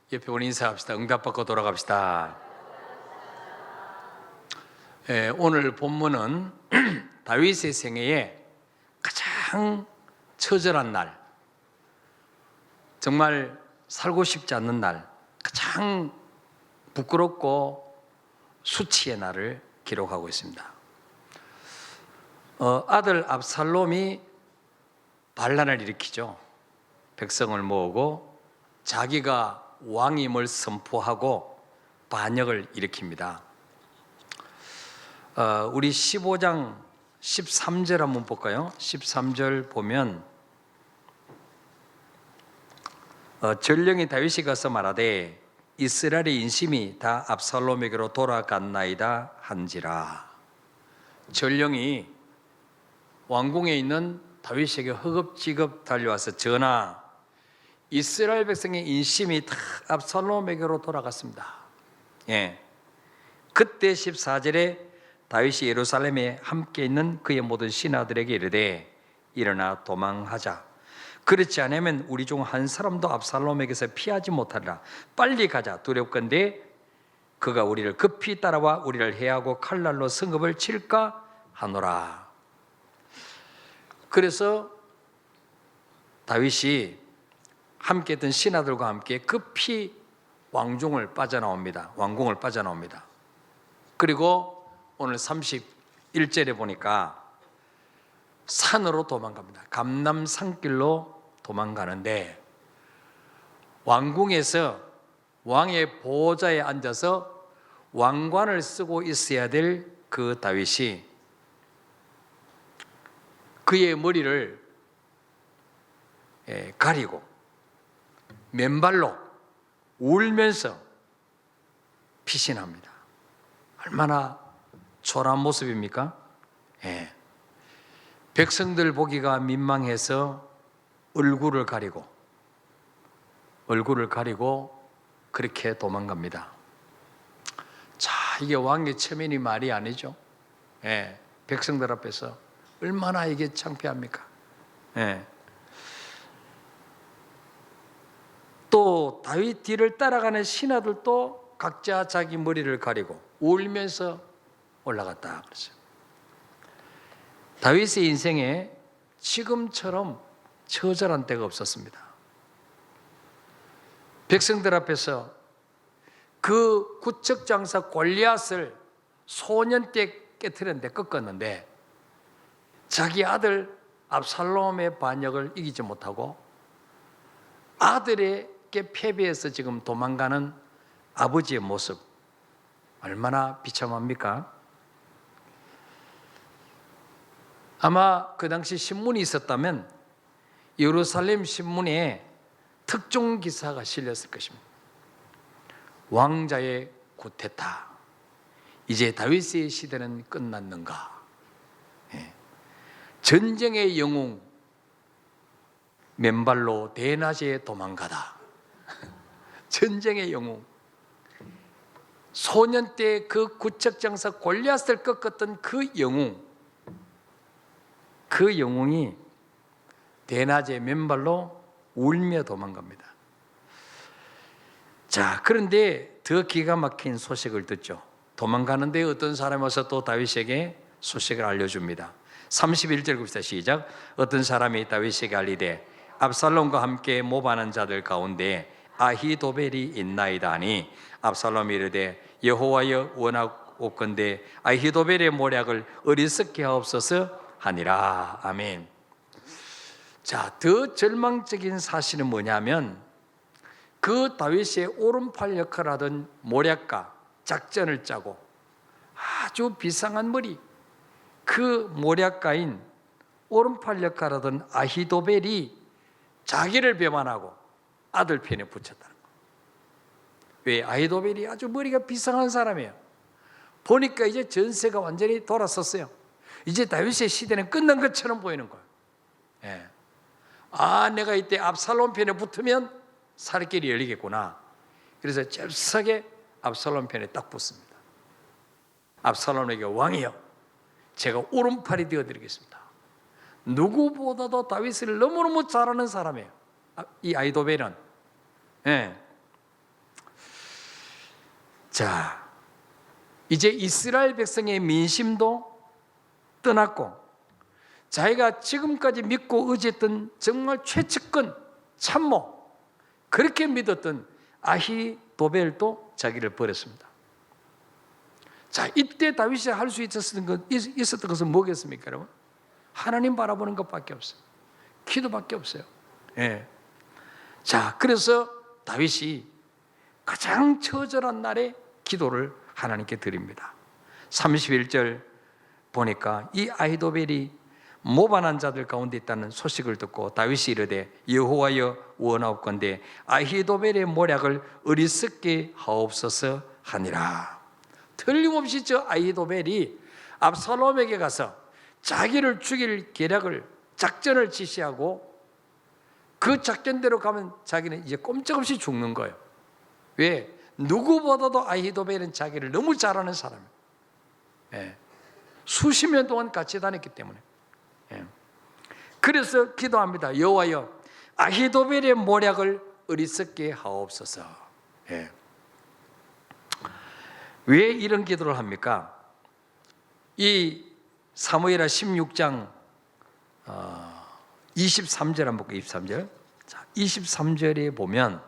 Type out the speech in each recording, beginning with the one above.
옆에 보는 인사합시다. 응답받고 돌아갑시다. 오늘 본문은 다윗의 생애에 가장 처절한 날, 정말 살고 싶지 않는 날, 가장 부끄럽고 수치의 날을 기록하고 있습니다. 아들 압살롬이 반란을 일으키죠. 백성을 모으고 자기가 왕임을 선포하고 반역을 일으킵니다. 우리 15장 13절 한번 볼까요? 13절 보면 전령이 다윗이 가서 말하되 이스라엘의 인심이 다 압살롬에게로 돌아갔나이다 한지라. 전령이 왕궁에 있는 다윗에게 허겁지겁 달려와서 전하, 이스라엘 백성의 인심이 다 압살롬에게로 돌아갔습니다. 그때 14절에 다윗이 예루살렘에 함께 있는 그의 모든 신하들에게 이르되 일어나 도망하자. 그렇지 않으면 우리 중 한 사람도 압살롬에게서 피하지 못하리라. 빨리 가자. 두렵건대 그가 우리를 급히 따라와 우리를 해하고 칼날로 성읍을 칠까 하노라. 그래서 다윗이 함께 했던 신하들과 함께 급히 왕궁을 빠져나옵니다. 그리고 오늘 31절에 보니까 산으로 도망갑니다. 감람 산길로 도망가는데 왕궁에서 왕의 보좌에 앉아서 왕관을 쓰고 있어야 될 그 다윗이 그의 머리를 가리고 맨발로 울면서 피신합니다. 얼마나 초라한 모습입니까? 백성들 보기가 민망해서 얼굴을 가리고 그렇게 도망갑니다. 자, 이게 왕의 체면이 말이 아니죠. 백성들 앞에서 얼마나 이게 창피합니까? 또 다윗 뒤를 따라가는 신하들도 각자 자기 머리를 가리고 울면서 올라갔다 그러죠. 다윗의 인생에 지금처럼 처절한 때가 없었습니다. 백성들 앞에서 그 구척장사 골리앗을 소년 때 깨트렸는데 꺾었는데 자기 아들 압살롬의 반역을 이기지 못하고 아들에게 패배해서 지금 도망가는 아버지의 모습 얼마나 비참합니까? 아마 그 당시 신문이 있었다면 예루살렘 신문에 특종 기사가 실렸을 것입니다. 왕자의 구테타, 이제 다윗의 시대는 끝났는가? 전쟁의 영웅 맨발로 대낮에 도망가다. 전쟁의 영웅, 소년 때 그 구척장사 골리앗을 꺾었던 그 영웅이 대낮에 맨발로 울며 도망갑니다. 자, 그런데 더 기가 막힌 소식을 듣죠. 도망가는데 어떤 사람이 와서 또 다윗에게 소식을 알려줍니다. 31절 봅시다. 시작. 어떤 사람이 다윗에게 알리되 압살롬과 함께 모반한 자들 가운데 아히도벨이 있나이다 하니 압살롬이 이르되 여호와여 원하옵건대 아히도벨의 모략을 어리석게 하옵소서 하니라. 아멘. 자, 더 절망적인 사실은 뭐냐면 그 다윗의 오른팔 역할을 하던 모략가, 작전을 짜고 아주 비상한 머리, 그 모략가인 오른팔 역할을 하던 아히도벨이 자기를 배반하고 아들 편에 붙였다는 거예요. 왜? 아히도벨이 아주 머리가 비상한 사람이에요. 보니까 이제 전세가 완전히 돌아섰어요. 이제 다윗의 시대는 끝난 것처럼 보이는 거예요. 내가 이때 압살롬 편에 붙으면 살 길이 열리겠구나. 그래서 잽싸게 압살롬 편에 딱 붙습니다. 압살롬에게 왕이여, 제가 오른팔이 되어드리겠습니다. 누구보다도 다윗을 너무너무 잘 아는 사람이에요. 이 아히도벨은 자, 이제 이스라엘 백성의 민심도 떠났고 자기가 지금까지 믿고 의지했던 정말 최측근 참모, 그렇게 믿었던 아히도벨도 자기를 버렸습니다. 자, 이때 다윗이 할 수 있었던 것은 뭐겠습니까, 여러분? 하나님 바라보는 것밖에 없어요. 기도밖에 없어요. 예. 자, 그래서 다윗이 가장 처절한 날에 기도를 하나님께 드립니다. 31절 보니까 이 아히도벨이 모반한 자들 가운데 있다는 소식을 듣고 다윗이 이르되 여호와여 원하옵건대 아히도벨의 모략을 어리석게 하옵소서 하니라. 틀림없이 저 아히도벨이 압살롬에게 가서 자기를 죽일 작전을 지시하고 그 작전대로 가면 자기는 이제 꼼짝없이 죽는 거예요. 왜? 누구보다도 아히도벨은 자기를 너무 잘 아는 사람이에요. 예. 수십 년 동안 같이 다녔기 때문에. 예. 그래서 기도합니다. 여호와여 아히도벨의 모략을 어리석게 하옵소서. 예. 왜 이런 기도를 합니까? 이 사무엘하 16장 23절 한번 볼게요. 23절. 자, 23절에 보면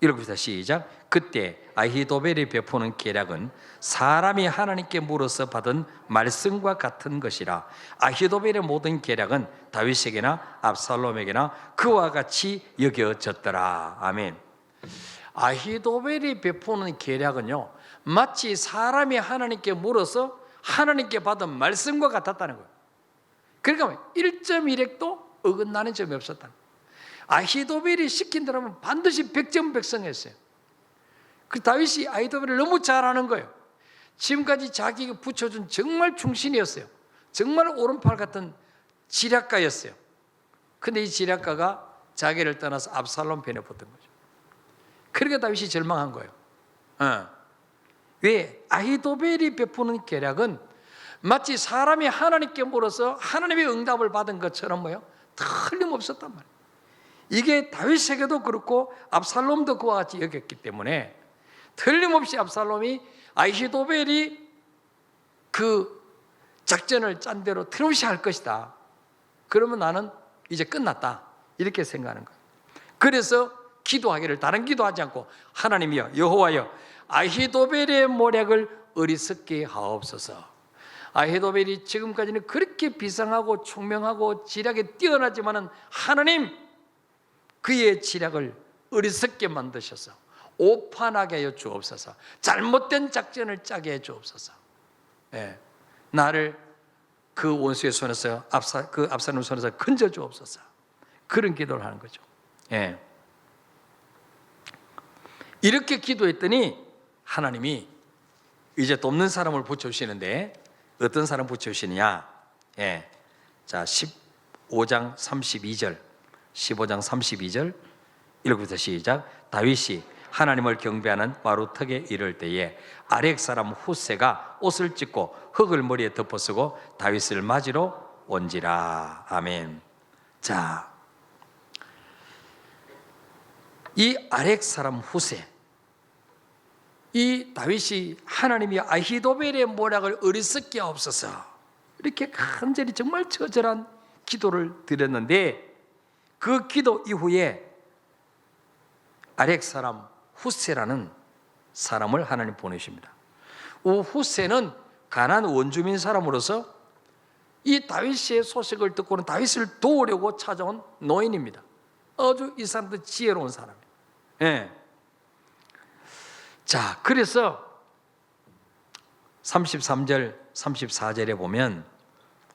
읽읍시다. 시작. 그때 아히도벨이 베푸는 계략은 사람이 하나님께 물어서 받은 말씀과 같은 것이라. 아히도벨의 모든 계략은 다윗에게나 압살롬에게나 그와 같이 여겨졌더라. 아멘. 아히도벨이 베푸는 계략은요, 마치 사람이 하나님께 물어서 하나님께 받은 말씀과 같았다는 거예요. 그러니까 1.1핵도 어긋나는 점이 없었다. 아히도벨이 시킨 대로 하면 반드시 100점 백성했어요. 그 다윗이 아히도벨을 너무 잘 아는 거예요. 지금까지 자기가 붙여준 정말 충신이었어요. 정말 오른팔 같은 지략가였어요. 근데 이 지략가가 자기를 떠나서 압살롬 편에 붙은 거죠. 그러니까 다윗이 절망한 거예요. 왜? 아히도벨이 베푸는 계략은 마치 사람이 하나님께 물어서 하나님의 응답을 받은 것처럼 뭐요? 틀림없었단 말이에요. 이게 다윗에게도 그렇고 압살롬도 그와 같이 여겼기 때문에 틀림없이 압살롬이 아히도벨이 그 작전을 짠 대로 틀림없이 할 것이다. 그러면 나는 이제 끝났다. 이렇게 생각하는 거예요. 그래서 기도하기를 다른 기도하지 않고 하나님이여 여호와여 아히도벨의 모략을 어리석게 하옵소서. 아히도벨이 지금까지는 그렇게 비상하고 총명하고 지략에 뛰어나지만은 하나님 그의 지략을 어리석게 만드셔서 오판하게 하여 주옵소서. 잘못된 작전을 짜게 해 주옵소서. 예. 나를 그 원수의 손에서 그 압살롬 손에서 건져 주옵소서. 그런 기도를 하는 거죠. 예. 이렇게 기도했더니 하나님이 이제 돕는 사람을 붙여주시는데 어떤 사람 붙여주시느냐? 예. 자, 15장 32절 1절부터 시작. 다윗이 하나님을 경배하는 마루턱에 이를 때에 아렉 사람 후세가 옷을 찢고 흙을 머리에 덮어쓰고 다윗을 맞으러 온지라. 아멘. 자, 이 아렉 사람 후세, 이 다윗이 하나님이 아히도벨의 모략을 어리석게 하옵소서 이렇게 간절히 정말 처절한 기도를 드렸는데 그 기도 이후에 아렉 사람 후세라는 사람을 하나님 보내십니다. 후세는 가나안 원주민 사람으로서 이 다윗의 소식을 듣고는 다윗을 도우려고 찾아온 노인입니다. 아주 이 사람도 지혜로운 사람이에요. 예. 자, 그래서 33절 34절에 보면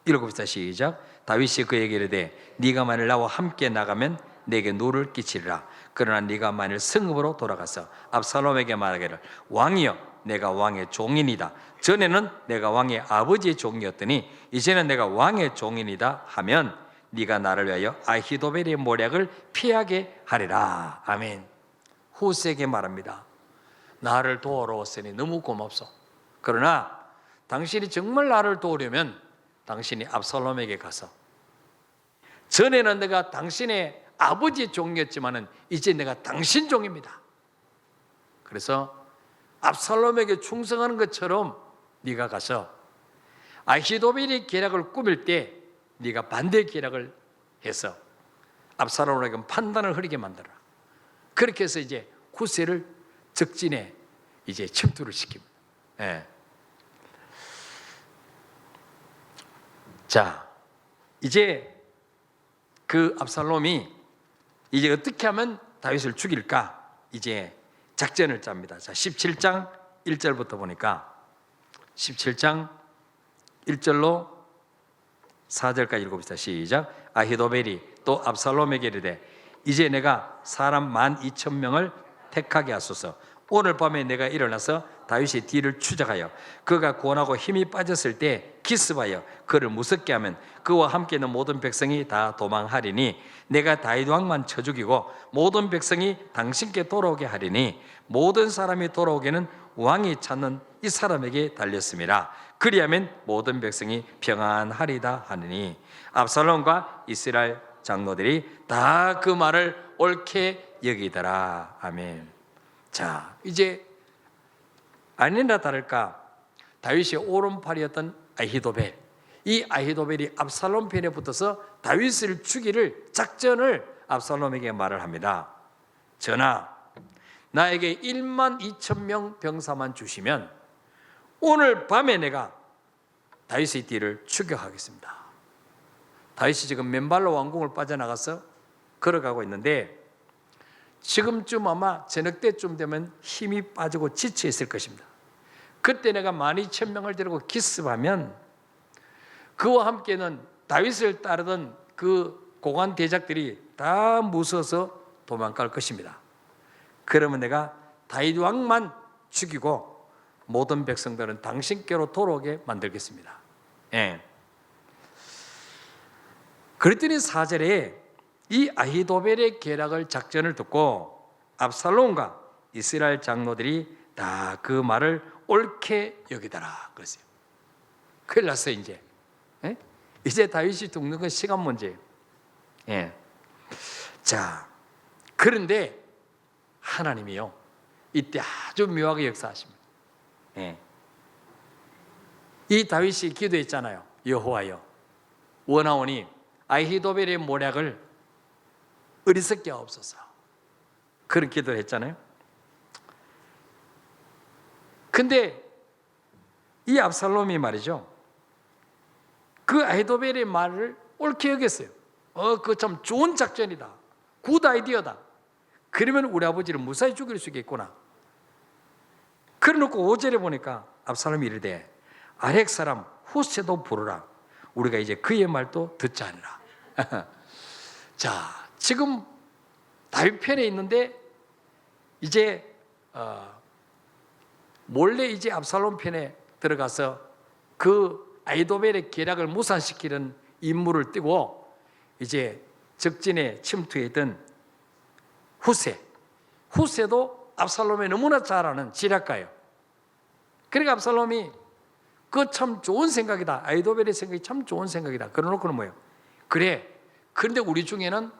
읽어봅시다. 시작. 다윗이 그에게 이르되 네가 만일 나와 함께 나가면 내게 노를 끼치리라. 그러나 네가 만일 성읍으로 돌아가서 압살롬에게 말하기를 왕이여 내가 왕의 종이니다. 전에는 내가 왕의 아버지의 종이었더니 이제는 내가 왕의 종이니다 하면 네가 나를 위하여 아히도벨의 모략을 피하게 하리라. 아멘. 후세에게 말합니다. 나를 도우러 왔으니 너무 고맙소. 그러나 당신이 정말 나를 도우려면 당신이 압살롬에게 가서 전에는 내가 당신의 아버지의 종이었지만은 이제 내가 당신 종입니다. 그래서 압살롬에게 충성하는 것처럼 네가 가서 아히도벨이 계략을 꾸밀 때 네가 반대 계략을 해서 압살롬에게 판단을 흐리게 만들어라. 그렇게 해서 이제 후세를 적진에 이제 침투를 시킵니다. 예. 자, 이제 그 압살롬이 이제 어떻게 하면 다윗을 죽일까? 이제 작전을 짭니다. 자, 17장 1절부터 보니까 17장 1절로 4절까지 읽어봅시다. 시작. 아히도벨이 또 압살롬에게 이르되 이제 내가 사람 12,000명을 택하게 하소서. 오늘 밤에 내가 일어나서 다윗의 뒤를 추적하여 그가 권하고 힘이 빠졌을 때 기습하여 그를 무섭게 하면 그와 함께 있는 모든 백성이 다 도망하리니 내가 다윗 왕만 쳐 죽이고 모든 백성이 당신께 돌아오게 하리니 모든 사람이 돌아오기는 왕이 찾는 이 사람에게 달렸습니다. 그리하면 모든 백성이 평안하리다 하느니 압살롬과 이스라엘 장로들이 다 그 말을 옳게 여기더라. 아멘. 자, 이제 아니나 다를까 다윗의 오른팔이었던 아히도벨, 이 아히도벨이 압살롬 편에 붙어서 다윗을 죽이를 작전을 압살롬에게 말을 합니다. 전하, 나에게 12,000명 병사만 주시면 오늘 밤에 내가 다윗의 뒤를 추격하겠습니다. 다윗이 지금 맨발로 왕궁을 빠져나가서 걸어가고 있는데 지금쯤 아마 저녁 때쯤 되면 힘이 빠지고 지쳐 있을 것입니다. 그때 내가 12,000명을 데리고 기습하면 그와 함께는 다윗을 따르던 그 고관 대작들이 다 무서워서 도망갈 것입니다. 그러면 내가 다윗 왕만 죽이고 모든 백성들은 당신께로 돌아오게 만들겠습니다. 예. 그랬더니 4절에 이 아히도벨의 계략을 작전을 듣고 압살롬과 이스라엘 장로들이 다 그 말을 옳게 여기더라 그랬어요. 큰일 났어요. 이제 이제 다윗이 죽는 건 시간 문제예요. 예. 자, 그런데 하나님이요 이때 아주 묘하게 역사하십니다. 예. 이 다윗이 기도했잖아요. 여호와여, 원하오니 아히도벨의 모략을 어리석게 하옵소서. 그런 기도를 했잖아요. 근데 이 압살롬이 말이죠, 그 아히도벨의 말을 옳게 여겼어요. 그거 참 좋은 작전이다, 굿 아이디어다. 그러면 우리 아버지를 무사히 죽일 수 있겠구나. 그래놓고 5절에 보니까 압살롬이 이르되 아렉 사람 후세도 부르라. 우리가 이제 그의 말도 듣지 않으라. 자, 지금 다윗 편에 있는데 이제 몰래 이제 압살롬 편에 들어가서 그 아히도벨의 계략을 무산시키는 임무를 띄고 이제 적진에 침투했던 후세도 압살롬이 너무나 잘 아는 지략가예요. 그러니까 압살롬이 그거 참 좋은 생각이다, 아히도벨의 생각이 참 좋은 생각이다 그러놓고는 뭐예요? 그래, 그런데 우리 중에는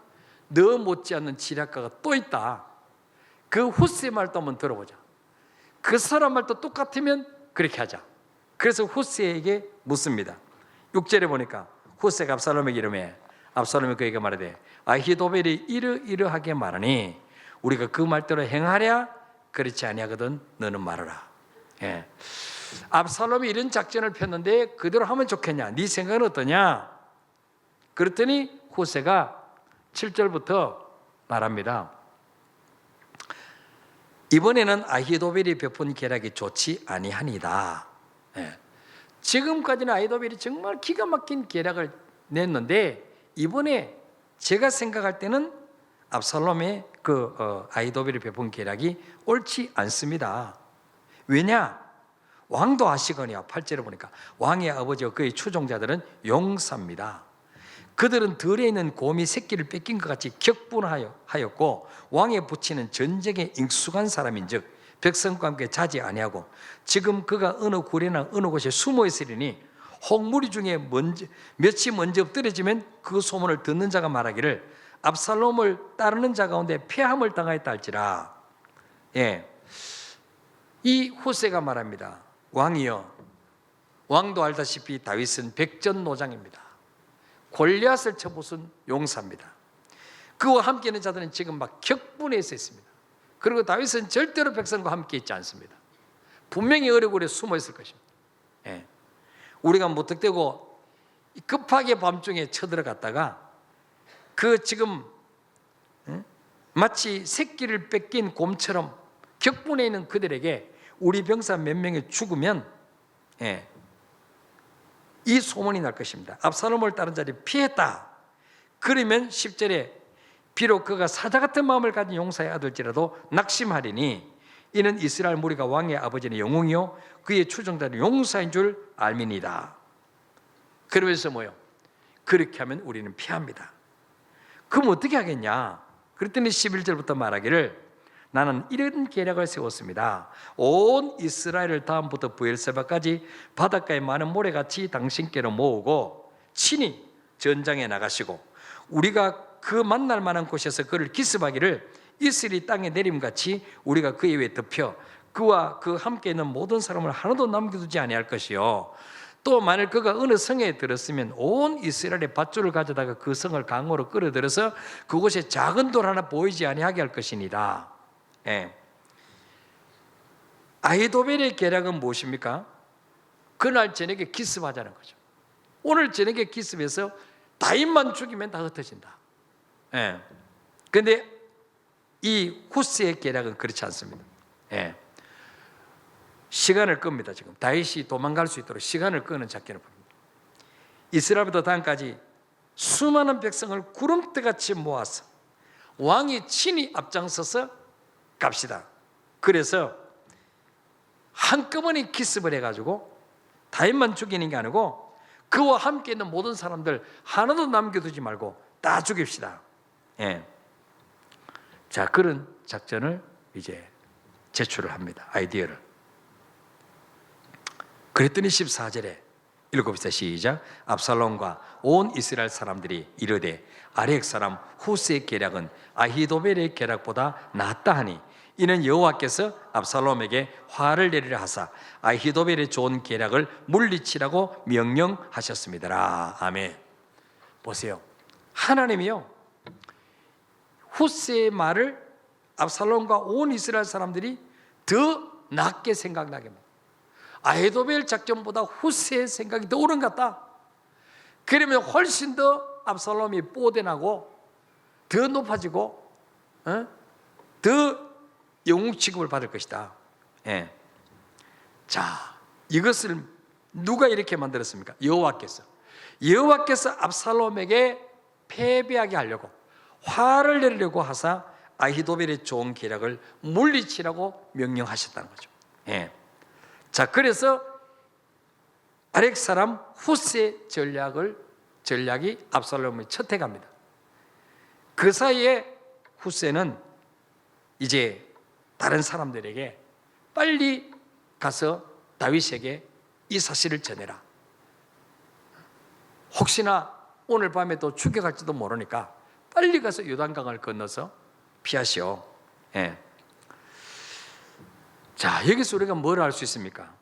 너 못지않는 지략가가 또 있다. 그 후세 말도 한번 들어보자. 그 사람 말도 똑같으면 그렇게 하자. 그래서 후세에게 묻습니다. 6절에 보니까 후세가 압살롬에게 이르매 압살롬이 그에게 말하되 아히도벨이 이러이러하게 말하니 우리가 그 말대로 행하랴 그렇지 아니하거든 너는 말하라. 예. 압살롬이 이런 작전을 폈는데 그대로 하면 좋겠냐, 네 생각은 어떠냐? 그랬더니 후세가 7절부터 말합니다. 이번에는 아히도벨이 베푼 계략이 좋지 아니하니이다. 예. 지금까지는 아히도벨이 정말 기가 막힌 계략을 냈는데 이번에 제가 생각할 때는 압살롬의 아히도벨이 베푼 계략이 옳지 않습니다. 왜냐? 왕도 아시거니와 8절에 보니까 왕의 아버지와 그의 추종자들은 용사입니다. 그들은 들에 있는 곰이 새끼를 뺏긴 것 같이 격분하였고 왕의 부친은 전쟁에 익숙한 사람인즉 백성과 함께 자지 아니하고 지금 그가 어느 굴이나 어느 곳에 숨어 있으리니 홍무리 중에 몇이 먼저 엎드려지면 그 소문을 듣는 자가 말하기를 압살롬을 따르는 자 가운데 패함을 당하였다 할지라. 예. 이 후세가 말합니다. 왕이여, 왕도 알다시피 다윗은 백전노장입니다. 골리앗을 쳐부순 용사입니다. 그와 함께 있는 자들은 지금 막 격분해서 있습니다. 그리고 다윗은 절대로 백성과 함께 있지 않습니다. 분명히 어려고래 숨어 있을 것입니다. 예. 우리가 무턱대고 급하게 밤중에 쳐들어갔다가 그 지금 마치 새끼를 뺏긴 곰처럼 격분해 있는 그들에게 우리 병사 몇 명이 죽으면 이 소문이 날 것입니다. 압살롬을 따른 자들이 피했다. 그러면 10절에 비록 그가 사자 같은 마음을 가진 용사의 아들지라도 낙심하리니 이는 이스라엘 무리가 왕의 아버지는 영웅이요 그의 추종자는 용사인 줄 알미니이다. 그러면서 뭐요? 그렇게 하면 우리는 피합니다. 그럼 어떻게 하겠냐? 그랬더니 11절부터 말하기를 나는 이런 계략을 세웠습니다. 온 이스라엘을 다음부터 브엘세바까지 바닷가의 많은 모래같이 당신께로 모으고 친히 전장에 나가시고 우리가 그 만날 만한 곳에서 그를 기습하기를 이슬이 땅에 내림같이 우리가 그의 위에 덮여 그와 그 함께 있는 모든 사람을 하나도 남겨두지 아니할 것이요 또 만일 그가 어느 성에 들었으면 온 이스라엘의 밧줄을 가져다가 그 성을 강으로 끌어들여서 그곳에 작은 돌 하나 보이지 아니하게 할 것이니라. 아히도벨의 계략은 무엇입니까? 그날 저녁에 기습하자는 거죠. 오늘 저녁에 기습해서 다윗만 죽이면 다 흩어진다. 그런데 이 후스의 계략은 그렇지 않습니다. 시간을 끕니다. 지금 다윗이 도망갈 수 있도록 시간을 끄는 작전을 봅니다. 이스라엘부터 단까지 수많은 백성을 구름대같이 모아서 왕이 친히 앞장서서 갑시다. 그래서 한꺼번에 기습을 해가지고 다윗만 죽이는 게 아니고 그와 함께 있는 모든 사람들 하나도 남겨두지 말고 다 죽입시다. 자, 그런 작전을 이제 제출을 합니다. 아이디어를. 그랬더니 14절에 읽어봅시다. 시작. 압살롬과 온 이스라엘 사람들이 이르되 아렉 사람 후스의 계략은 아히도벨의 계략보다 낫다 하니 이는 여호와께서 압살롬에게 화를 내리려 하사 아히도벨의 좋은 계략을 물리치라고 명령하셨습니다. 아멘. 보세요. 하나님이요 후스의 말을 압살롬과 온 이스라엘 사람들이 더 낫게 생각나게 합니다. 아히도벨 작전보다 후스의 생각이 더 옳은 것 같다. 그러면 훨씬 더 압살롬이 뽀대나고 더 높아지고 더 영웅 취급을 받을 것이다. 자, 이것을 누가 이렇게 만들었습니까? 여호와께서 압살롬에게 패배하게 하려고 화를 내려고 하사 아히도벨의 좋은 계략을 물리치라고 명령하셨다는 거죠. 자, 그래서 아렉 사람 후스의 전략이 압살롬을 채택합니다. 그 사이에 후스는 이제 다른 사람들에게 빨리 가서 다윗에게 이 사실을 전해라. 혹시나 오늘 밤에 또 추격할지도 모르니까 빨리 가서 요단강을 건너서 피하시오. 자, 여기서 우리가 뭘 알 수 있습니까?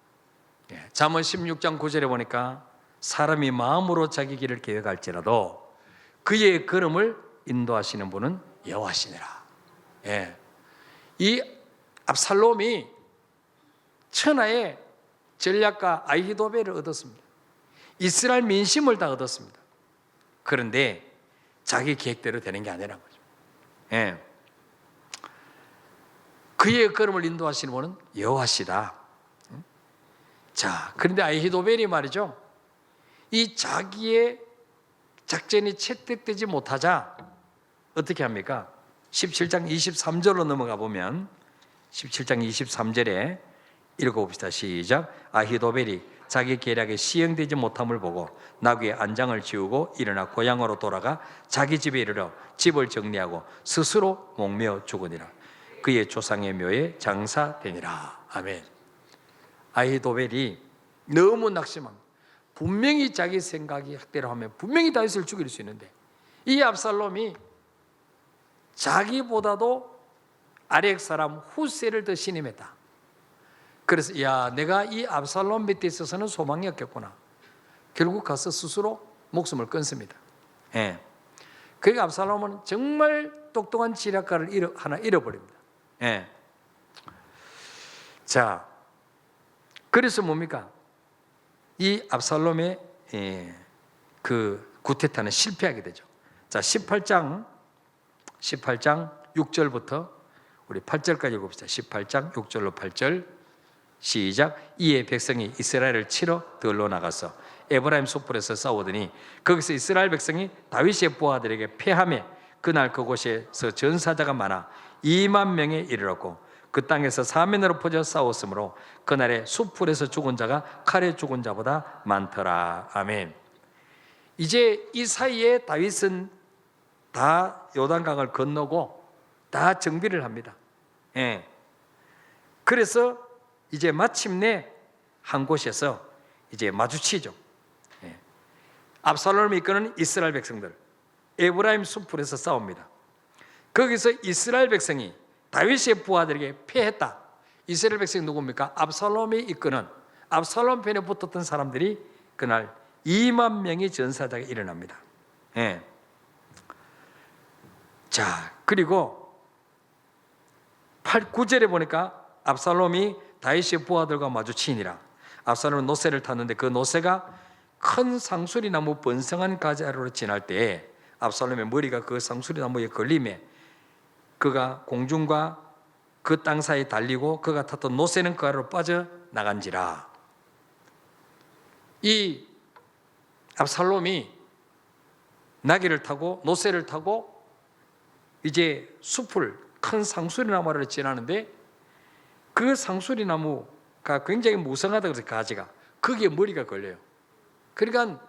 잠언 16장 9절에 보니까 사람이 마음으로 자기 길을 계획할지라도 그의 걸음을 인도하시는 분은 여호와시니라. 이 압살롬이 천하의 전략가 아히도벨을 얻었습니다. 이스라엘 민심을 다 얻었습니다. 그런데 자기 계획대로 되는 게 아니라는 거죠. 그의 걸음을 인도하시는 분은 여호와시다. 자, 그런데 아히도벨이 말이죠, 이 자기의 작전이 채택되지 못하자 어떻게 합니까? 17장 23절로 넘어가 보면 17장 23절에 읽어봅시다. 시작. 아히도벨이 자기 계략에 시행되지 못함을 보고 나귀의 안장을 지우고 일어나 고향으로 돌아가 자기 집에 이르러 집을 정리하고 스스로 목매어 죽으니라. 그의 조상의 묘에 장사되니라. 아멘. 아히도벨이 너무 낙심합니다. 분명히 자기 생각이 학대로 하면 분명히 다윗을 죽일 수 있는데 이 압살롬이 자기보다도 아렉 사람 후세를 더 신임했다. 그래서 야, 내가 이 압살롬 밑에 있어서는 소망이 없겠구나. 결국 가서 스스로 목숨을 끊습니다. 예. 그러니까 압살롬은 정말 똑똑한 지략가를 하나 잃어버립니다. 예. 자, 그래서 뭡니까? 이 압살롬의 그 구테타는 실패하게 되죠. 자, 18장 6절부터 우리 8절까지 읽어봅시다. 18장 6절로 8절 시작. 이에 백성이 이스라엘을 치러 들러 나가서 에브라임 숲불에서 싸우더니 거기서 이스라엘 백성이 다윗의 부하들에게 패하며 그날 그곳에서 전사자가 많아 2만 명에 이르렀고 그 땅에서 사면으로 퍼져 싸웠으므로 그날에 숲불에서 죽은 자가 칼에 죽은 자보다 많더라. 아멘. 이제 이 사이에 다윗은 다 요단강을 건너고 다 정비를 합니다. 예. 그래서 이제 마침내 한 곳에서 이제 마주치죠. 예. 압살롬이 이끄는 이스라엘 백성들, 에브라임 숲불에서 싸웁니다. 거기서 이스라엘 백성이 다윗의 부하들에게 패했다. 이스라엘 백성이 누굽니까? 압살롬이 이끄는 압살롬 편에 붙었던 사람들이 그날 2만 명의 전사자가 일어납니다. 예. 자, 그리고 9절에 보니까 압살롬이 다윗의 부하들과 마주치니라. 압살롬은 노새를 탔는데 그 노새가 큰 상수리 나무 번성한 가지로 지날 때에 압살롬의 머리가 그 상수리 나무에 걸림에 그가 공중과 그 땅 사이에 달리고 그가 탔던 노새는 그 아래로 빠져나간지라. 이 압살롬이 나귀를 타고 노새를 타고 이제 숲을 큰 상수리 나무를 지나는데 그 상수리 나무가 굉장히 무성하다고 해서 가지가 거기에 머리가 걸려요. 그러니까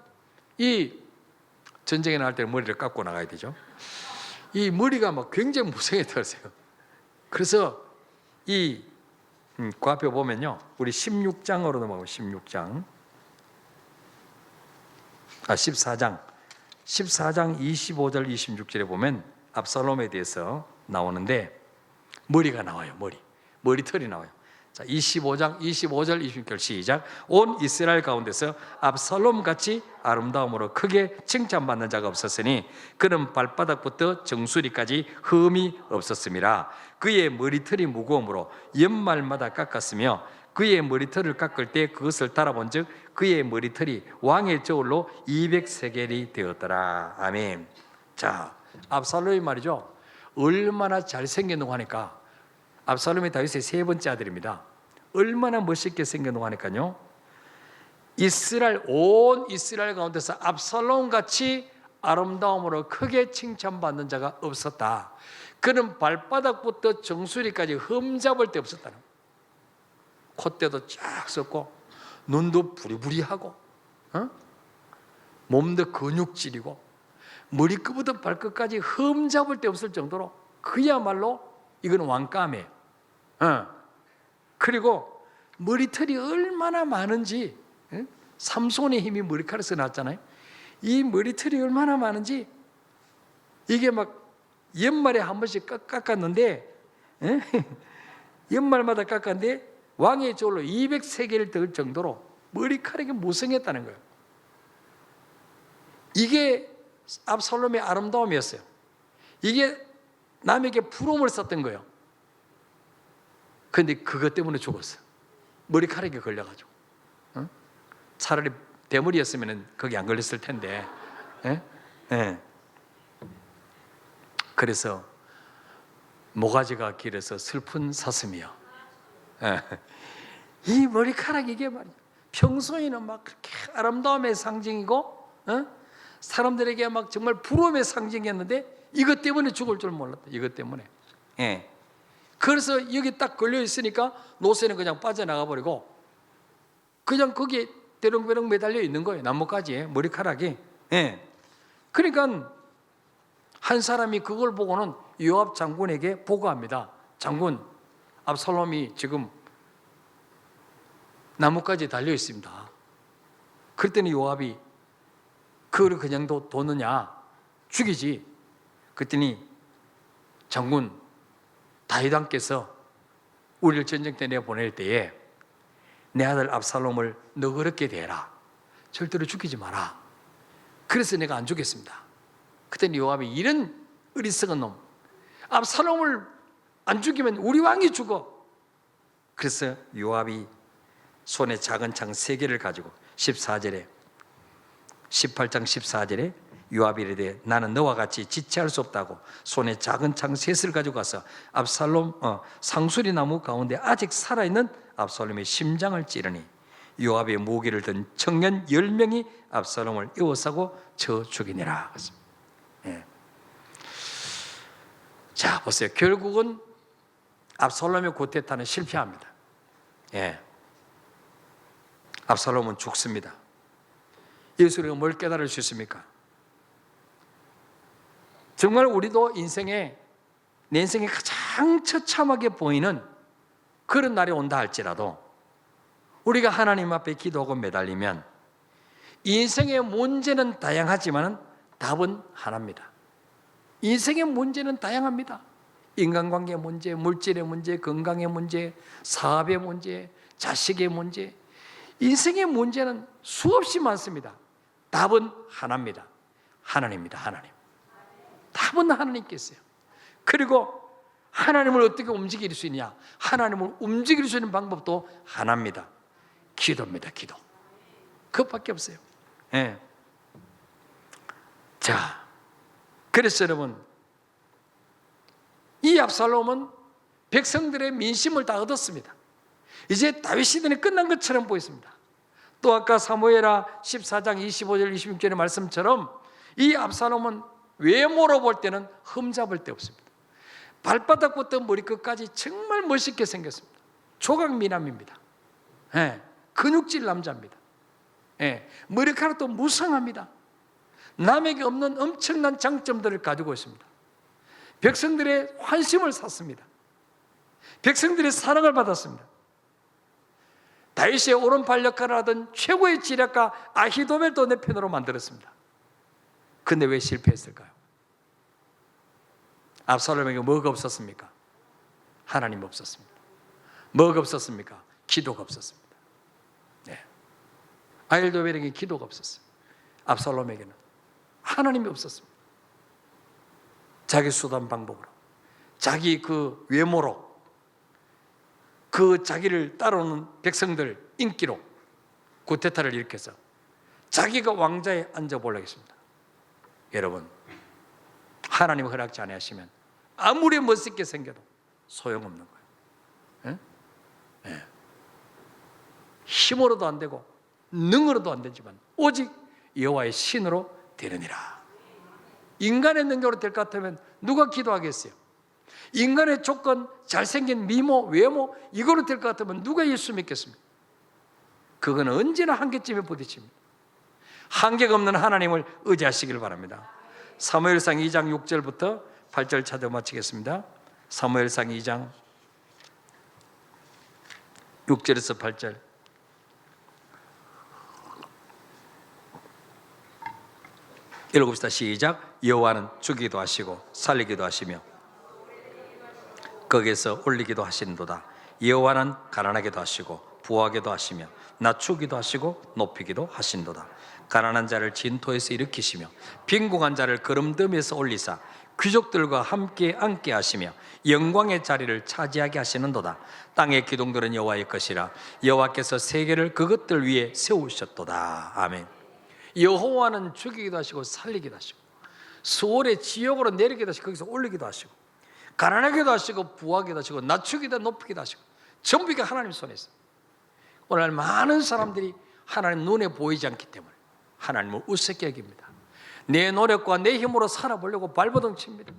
이 전쟁에 나갈 때 머리를 깎고 나가야 되죠. 이 머리가 막 굉장히 무성했다고 했어요. 그래서 이 그 앞에 보면요, 우리 16장으로 넘어가고 14장 25절 26절에 보면 압살롬에 대해서 나오는데 머리가 나와요. 머리털이 나와요. 자, 25절 26절 시작. 온 이스라엘 가운데서 압살롬같이 아름다움으로 크게 칭찬받는 자가 없었으니 그는 발바닥부터 정수리까지 흠이 없었음이라. 그의 머리털이 무거움으로 연말마다 깎았으며 그의 머리털을 깎을 때 그것을 달아본 즉 그의 머리털이 왕의 저울로 200세겔이 되었더라. 아멘. 자, 압살롬이 말이죠, 얼마나 잘생겼는고 하니까 압살롬이 다윗의 세 번째 아들입니다. 얼마나 멋있게 생겼는고 하니까요, 온 이스라엘 가운데서 압살롬같이 아름다움으로 크게 칭찬받는 자가 없었다. 그는 발바닥부터 정수리까지 흠잡을 데 없었다는 거예요. 콧대도 쫙 섰고 눈도 부리부리하고 몸도 근육질이고 머리끝부터 발끝까지 흠잡을 데 없을 정도로 그야말로 이건 왕감이에요. 그리고 머리털이 얼마나 많은지, 삼손의 힘이 머리카락에서 났잖아요. 이 머리털이 얼마나 많은지 이게 막 연말에 한 번씩 깎았는데 연말마다 깎았는데 왕의 저울로 200세겔을 들 정도로 머리카락이 무성했다는 거예요. 이게 압살롬의 아름다움이었어요. 이게 남에게 부러움을 썼던 거예요. 그런데 그것 때문에 죽었어요. 머리카락이 걸려가지고. 차라리 대머리였으면 거기 안 걸렸을 텐데. 그래서 모가지가 길어서 슬픈 사슴이요. 이 머리카락 이게 말이야, 평소에는 막 그렇게 아름다움의 상징이고 사람들에게 막 정말 부러움의 상징이었는데 이것 때문에 죽을 줄 몰랐다. 이것 때문에. 그래서 여기 딱 걸려 있으니까 노새는 그냥 빠져나가 버리고 그냥 거기에 대롱대롱 매달려 있는 거예요. 나뭇가지에 머리카락이. 그러니까 한 사람이 그걸 보고는 요압 장군에게 보고합니다. 장군, 압살롬이 지금 나뭇가지에 달려 있습니다. 그랬더니 요압이 그걸 그냥 둬느냐, 죽이지. 그랬더니 장군, 다윗 왕께서 우리를 전쟁 때 내보낼 때에 내 아들 압살롬을 너그럽게 대해라. 절대로 죽이지 마라. 그래서 내가 안 죽겠습니다. 그때는 요압이 이런 어리석은 놈, 압살롬을 안 죽이면 우리 왕이 죽어. 그래서 요압이 손에 작은 창 3개를 가지고 18장 14절에 요압이 이르되 나는 너와 같이 지체할 수 없다고 손에 작은 창 3을 가지고 가서 압살롬 상수리 나무 가운데 아직 살아있는 압살롬의 심장을 찌르니 요압의 무기를 든 청년 10명이 압살롬을 에워싸고 쳐 죽이니라. 예. 자, 보세요. 결국은 압살롬의 구테타는 실패합니다. 예. 압살롬은 죽습니다. 여기서 우리가 뭘 깨달을 수 있습니까? 정말 우리도 내 인생에 가장 처참하게 보이는 그런 날이 온다 할지라도 우리가 하나님 앞에 기도하고 매달리면 인생의 문제는 다양하지만 답은 하나입니다. 인생의 문제는 다양합니다. 인간관계의 문제, 물질의 문제, 건강의 문제, 사업의 문제, 자식의 문제, 인생의 문제는 수없이 많습니다. 답은 하나입니다. 하나님입니다. 하나님. 답은 하나님께 있어요. 그리고 하나님을 어떻게 움직일 수 있냐? 하나님을 움직일 수 있는 방법도 하나입니다. 기도입니다. 기도. 그것밖에 없어요. 예. 자, 그래서 여러분, 이 압살롬은 백성들의 민심을 다 얻었습니다. 이제 다윗 시대는 끝난 것처럼 보였습니다. 또 아까 사무엘하 14장 25절 26절의 말씀처럼 이 압살롬은 외모로 볼 때는 흠잡을 데 없습니다. 발바닥부터 머리끝까지 정말 멋있게 생겼습니다. 조각미남입니다. 예, 근육질 남자입니다. 예, 머리카락도 무성합니다. 남에게 없는 엄청난 장점들을 가지고 있습니다. 백성들의 환심을 샀습니다. 백성들의 사랑을 받았습니다. 다윗의 오른팔 역할을 하던 최고의 지략가 아히도벨도 내 편으로 만들었습니다. 근데 왜 실패했을까요? 압살롬에게 뭐가 없었습니까? 하나님 없었습니다. 뭐가 없었습니까? 기도가 없었습니다. 네. 아히도벨에게 기도가 없었어요. 압살롬에게는 하나님이 없었습니다. 자기 수단 방법으로, 자기 그 외모로, 그 자기를 따라오는 백성들 인기로 구테타를 일으켜서 자기가 왕자에 앉아보려고 했습니다. 여러분, 하나님이 허락지 않으시면 아무리 멋있게 생겨도 소용없는 거예요. 예? 예. 힘으로도 안 되고 능으로도 안 되지만 오직 여호와의 신으로 되느니라. 인간의 능력으로 될 것 같으면 누가 기도하겠어요? 인간의 조건, 잘생긴 미모, 외모 이거로 될 것 같으면 누가 예수 믿겠습니까? 그건 언제나 한계점에 부딪힙니다. 한계가 없는 하나님을 의지하시길 바랍니다. 사무엘상 2장 6절부터 8절 찾아 마치겠습니다. 사무엘상 2장 6절에서 8절. 읽읍시다. 시작. 여호와는 죽이기도 하시고 살리기도 하시며 거기에서 올리기도 하시는도다. 여호와는 가난하게도 하시고 부하게도 하시며 낮추기도 하시고 높이기도 하신도다. 가난한 자를 진토에서 일으키시며 빈궁한 자를 거름더미에서 올리사 귀족들과 함께 앉게 하시며 영광의 자리를 차지하게 하시는도다. 땅의 기둥들은 여호와의 것이라 여호와께서 세계를 그것들 위에 세우셨도다. 아멘. 여호와는 죽이기도 하시고 살리기도 하시고 수월의 지옥으로 내리기도 하시고 거기서 올리기도 하시고 가난하게도 하시고 부하게도 하시고 낮추기도 높이기도 하시고 전부 이게 하나님 손에 있어요. 오늘 많은 사람들이 하나님 눈에 보이지 않기 때문에 하나님을 우습게 여깁니다. 내 노력과 내 힘으로 살아보려고 발버둥 칩니다.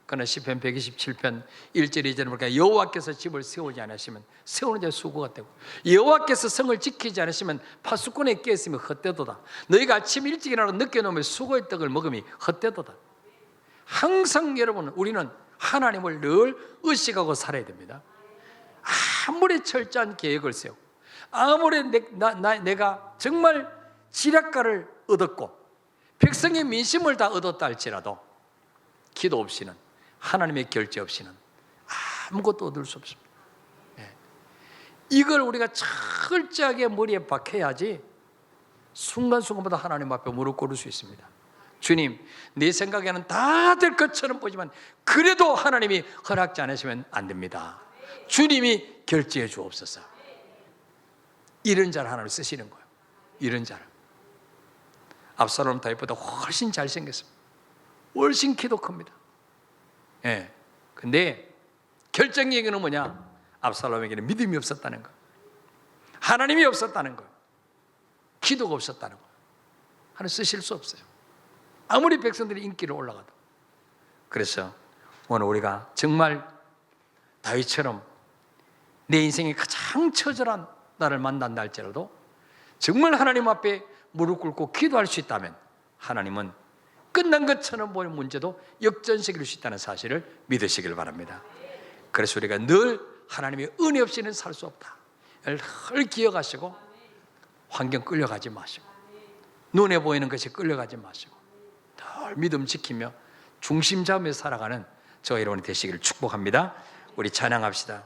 그러나 시편 127편 1절 2절에 보니까 여호와께서 집을 세우지 않으시면 세우는 자의 수고가 되고 여호와께서 성을 지키지 않으시면 파수꾼에 깨있으면 헛되도다. 너희가 아침 일찍 일어나고 늦게 놓으면 수고의 떡을 먹음이 헛되도다. 항상 여러분 우리는 하나님을 늘 의식하고 살아야 됩니다. 아무리 철저한 계획을 세우고 아무리 내가 정말 지략가를 얻었고 백성의 민심을 다 얻었다 할지라도 기도 없이는 하나님의 결제 없이는 아무것도 얻을 수 없습니다. 이걸 우리가 철저하게 머리에 박혀야지 순간순간마다 하나님 앞에 무릎 꿇을 수 있습니다. 주님, 내 생각에는 다 될 것처럼 보지만 그래도 하나님이 허락지 않으시면 안 됩니다. 주님이 결제해 주옵소서. 이런 자를 하나님 쓰시는 거예요. 이런 자를. 압살롬 다윗보다 훨씬 잘생겼습니다. 훨씬 키도 큽니다. 예. 근데 결정적인 얘기는 뭐냐? 압살롬에게는 믿음이 없었다는 거, 하나님이 없었다는 거, 기도가 없었다는 거. 하나님 쓰실 수 없어요. 아무리 백성들이 인기를 올라가도. 그래서 오늘 우리가 정말 다윗처럼 내 인생에 가장 처절한 나를 만난다 할지라도 정말 하나님 앞에 무릎 꿇고 기도할 수 있다면 하나님은 끝난 것처럼 보이는 문제도 역전시킬 수 있다는 사실을 믿으시길 바랍니다. 그래서 우리가 늘 하나님의 은혜 없이는 살 수 없다. 늘 기억하시고 환경 끌려가지 마시고 눈에 보이는 것이 끌려가지 마시고 늘 믿음 지키며 중심 잡으며 살아가는 저와 여러분이 되시기를 축복합니다. 우리 찬양합시다.